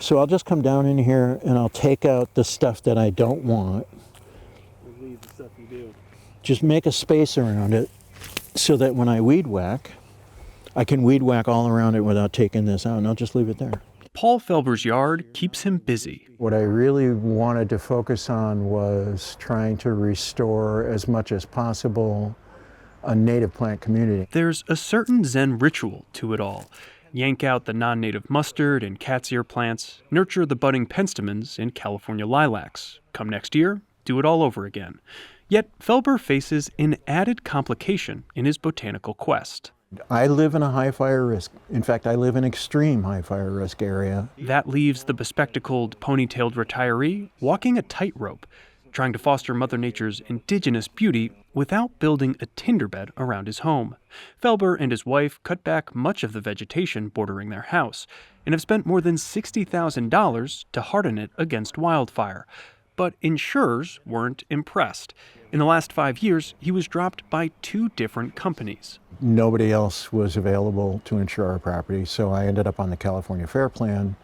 So I'll just come down in here and I'll take out the stuff that I don't want. Leave the stuff you do. Just make a space around it so that when I weed whack, I can weed whack all around it without taking this out, and I'll just leave it there. Paul Felber's yard keeps him busy. What I really wanted to focus on was trying to restore as much as possible a native plant community. There's a certain Zen ritual to it all. Yank out the non-native mustard and cat's ear plants, nurture the budding penstemons and California lilacs. Come next year, do it all over again. Yet Felber faces an added complication in his botanical quest. I live in a high fire risk. In fact, I live in extreme high fire risk area. That leaves the bespectacled, ponytailed retiree walking a tightrope, trying to foster Mother Nature's indigenous beauty without building a tinderbed around his home. Felber and his wife cut back much of the vegetation bordering their house and have spent more than $60,000 to harden it against wildfire. But insurers weren't impressed. In the last 5 years, he was dropped by 2 different companies. Nobody else was available to insure our property, so I ended up on the California Fair Plan,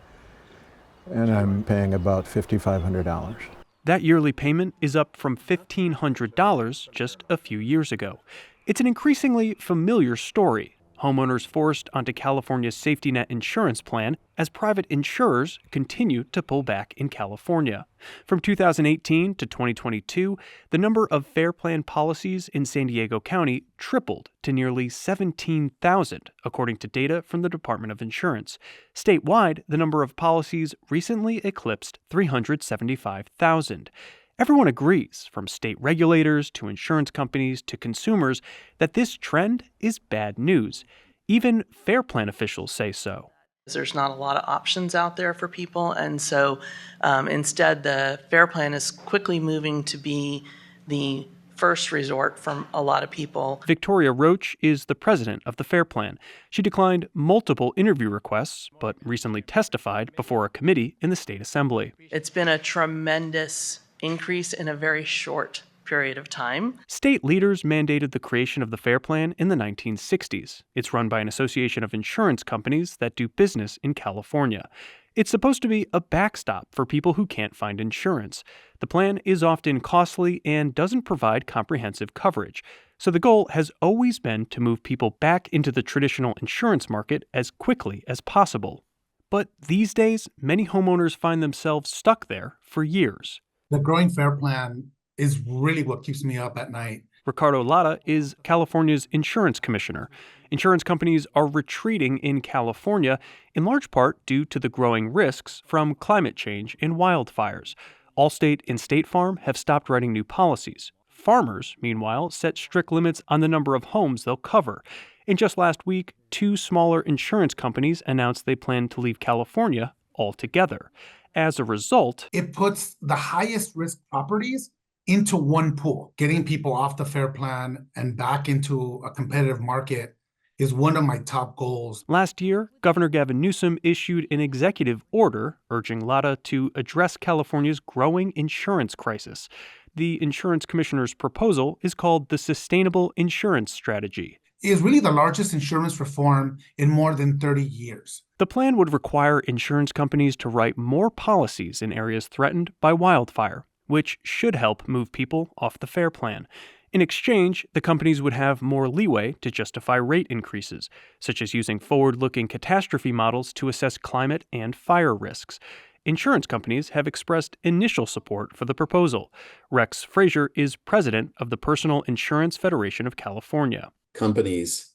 and I'm paying about $5,500. That yearly payment is up from $1,500 just a few years ago. It's an increasingly familiar story. Homeowners forced onto California's safety net insurance plan as private insurers continue to pull back in California. From 2018 to 2022, the number of Fair Plan policies in San Diego County tripled to nearly 17,000, according to data from the Department of Insurance. Statewide, the number of policies recently eclipsed 375,000. Everyone agrees, from state regulators to insurance companies to consumers, that this trend is bad news. Even Fair Plan officials say so. There's not a lot of options out there for people, and so instead the Fair Plan is quickly moving to be the first resort from a lot of people. Victoria Roach is the president of the Fair Plan. She declined multiple interview requests, but recently testified before a committee in the state assembly. It's been a tremendous increase in a very short period of time. State leaders mandated the creation of the Fair Plan in the 1960s. It's run by an association of insurance companies that do business in California. It's supposed to be a backstop for people who can't find insurance. The plan is often costly and doesn't provide comprehensive coverage. So the goal has always been to move people back into the traditional insurance market as quickly as possible. But these days, many homeowners find themselves stuck there for years. The growing Fair Plan is really what keeps me up at night. Ricardo Lara is California's insurance commissioner. Insurance companies are retreating in California, in large part due to the growing risks from climate change and wildfires. Allstate and State Farm have stopped writing new policies. Farmers, meanwhile, set strict limits on the number of homes they'll cover. And just last week, 2 smaller insurance companies announced they plan to leave California altogether. As a result, it puts the highest risk properties into one pool. Getting people off the Fair Plan and back into a competitive market is one of my top goals. Last year, Governor Gavin Newsom issued an executive order urging LATA to address California's growing insurance crisis. The insurance commissioner's proposal is called the Sustainable Insurance Strategy. It is really the largest insurance reform in more than 30 years. The plan would require insurance companies to write more policies in areas threatened by wildfire, which should help move people off the Fair Plan. In exchange, the companies would have more leeway to justify rate increases, such as using forward-looking catastrophe models to assess climate and fire risks. Insurance companies have expressed initial support for the proposal. Rex Frazier is president of the Personal Insurance Federation of California. Companies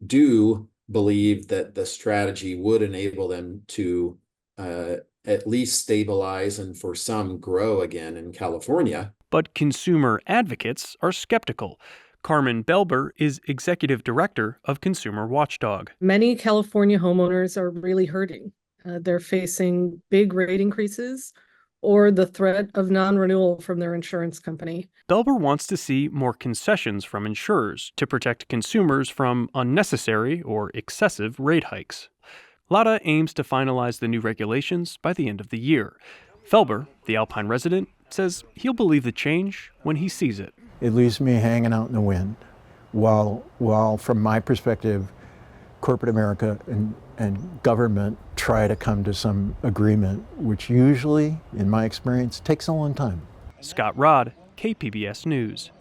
do believe that the strategy would enable them to at least stabilize and for some grow again in California. But consumer advocates are skeptical. Carmen Belber is executive director of Consumer Watchdog. Many California homeowners are really hurting. They're facing big rate increases or the threat of non-renewal from their insurance company. Belber wants to see more concessions from insurers to protect consumers from unnecessary or excessive rate hikes. LATA aims to finalize the new regulations by the end of the year. Felber, the Alpine resident, says he'll believe the change when he sees it. It leaves me hanging out in the wind while from my perspective, corporate America and government try to come to some agreement, which usually, in my experience, takes a long time. Scott Rodd, KPBS News.